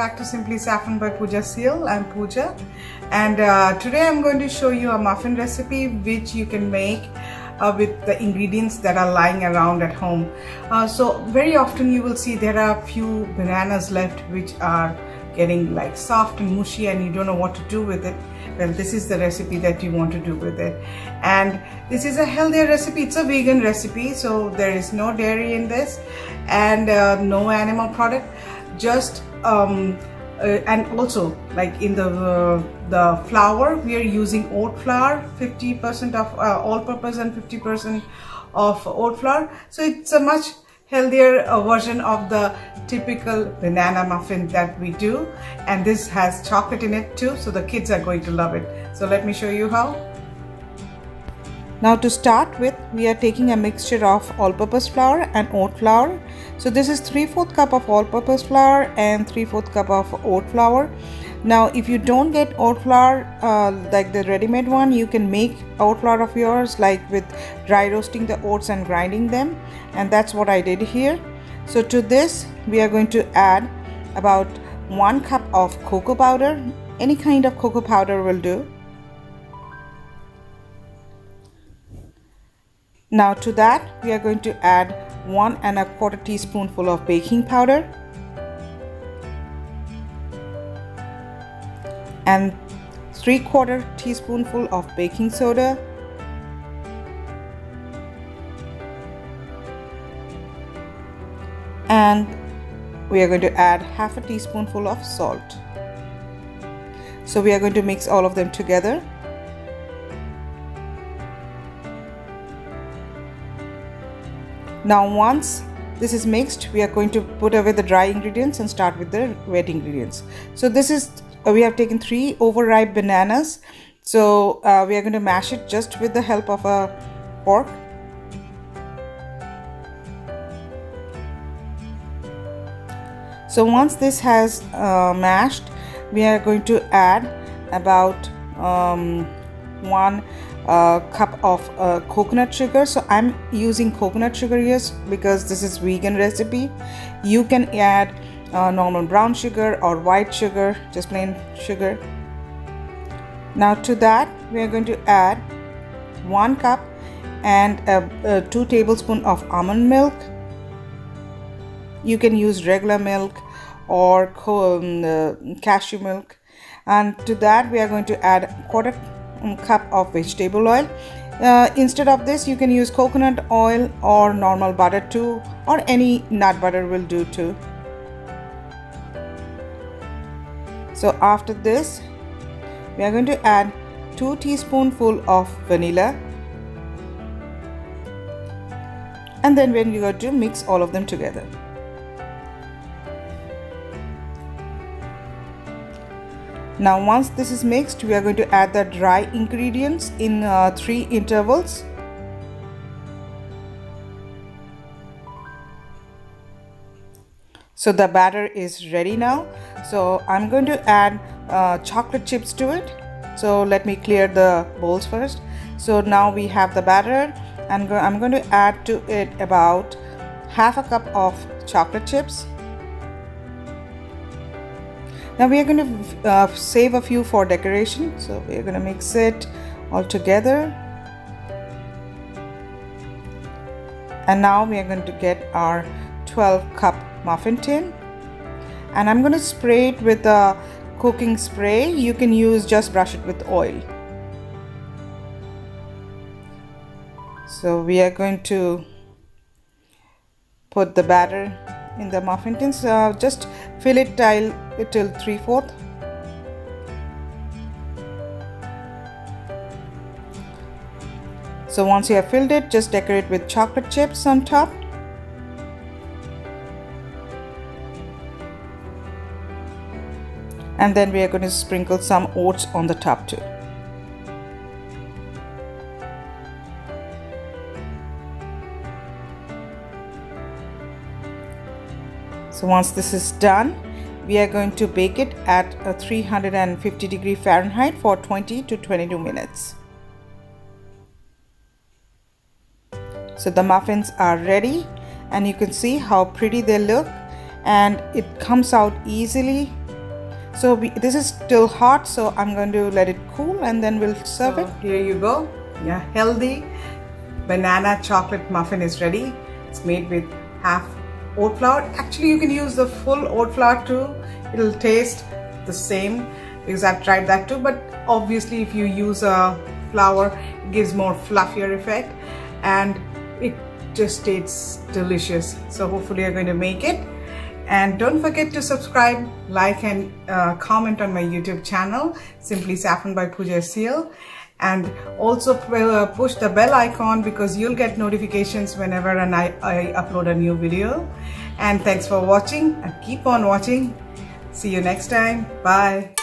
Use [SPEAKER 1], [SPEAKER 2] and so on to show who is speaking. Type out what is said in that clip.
[SPEAKER 1] back to Simply Saffron by Pooja Seal. I'm Pooja, and today I'm going to show you a muffin recipe which you can make with the ingredients that are lying around at home. So very often you will see there are a few bananas left which are getting like soft and mushy and you don't know what to do with it. Well, this is the recipe that you want to do with it, and this is a healthier recipe. It's a vegan recipe, so there is no dairy in this and no animal product, just and also like in the flour, we are using oat flour, 50% of all-purpose and 50% of oat flour. So it's a much healthier version of the typical banana muffin that we do, and this has chocolate in it too, so the kids are going to love it. So let me show you how. Now to start with, we are taking a mixture of all-purpose flour and oat flour. So this is 3/4 cup of all-purpose flour and 3/4 cup of oat flour. Now if you don't get oat flour like the ready-made one, you can make oat flour of yours, like with dry roasting the oats and grinding them, and that's what I did here. So to this we are going to add about 1 cup of cocoa powder. Any kind of cocoa powder will do. Now to that we are going to add 1 1/4 teaspoonful of baking powder and 3/4 teaspoonful of baking soda and we are going to add 1/2 teaspoonful of salt. So we are going to mix all of them together. Now once this is mixed, we are going to put away the dry ingredients and start with the wet ingredients. So this is we have taken 3 overripe bananas. So we are going to mash it just with the help of a fork. So once this has mashed, we are going to add about 1 cup of coconut sugar. So I'm using coconut sugar here because this is vegan recipe. You can add normal brown sugar or white sugar, just plain sugar. Now to that we are going to add 1 cup and 2 tablespoons of almond milk. You can use regular milk or cashew milk, and to that we are going to add 1/4 cup of vegetable oil. Instead of this you can use coconut oil or normal butter too, or any nut butter will do too. So after this we are going to add 2 teaspoonful of vanilla, and then when you go to mix all of them together. Now once this is mixed, we are going to add the dry ingredients in 3 intervals. So the batter is ready now. So I'm going to add chocolate chips to it. So let me clear the bowls first. So now we have the batter, and I'm going to add to it about 1/2 cup of chocolate chips. Now we are going to save a few for decoration, so we are going to mix it all together. And now we are going to get our 12-cup muffin tin, and I'm going to spray it with a cooking spray. You can use, just brush it with oil. So we are going to put the batter in the muffin tins. Just fill it till 3/4. So once you have filled it, just decorate with chocolate chips on top. And then we are going to sprinkle some oats on the top too. So once this is done, we are going to bake it at 350 Fahrenheit for 20 to 22 minutes. So the muffins are ready, and you can see how pretty they look, and it comes out easily So this is still hot, so I'm going to let it cool and then we'll serve it. Here you go. Yeah, healthy banana chocolate muffin is ready. It's made with half oat flour. Actually, you can use the full oat flour too. It'll taste the same because I've tried that too. But obviously, if you use a flour, it gives more fluffier effect and it just tastes delicious. So hopefully you're going to make it. And don't forget to subscribe, like and comment on my YouTube channel, Simply Saffron by Pooja Seal. And also push the bell icon because you'll get notifications whenever I upload a new video. And thanks for watching and keep on watching. See you next time. Bye.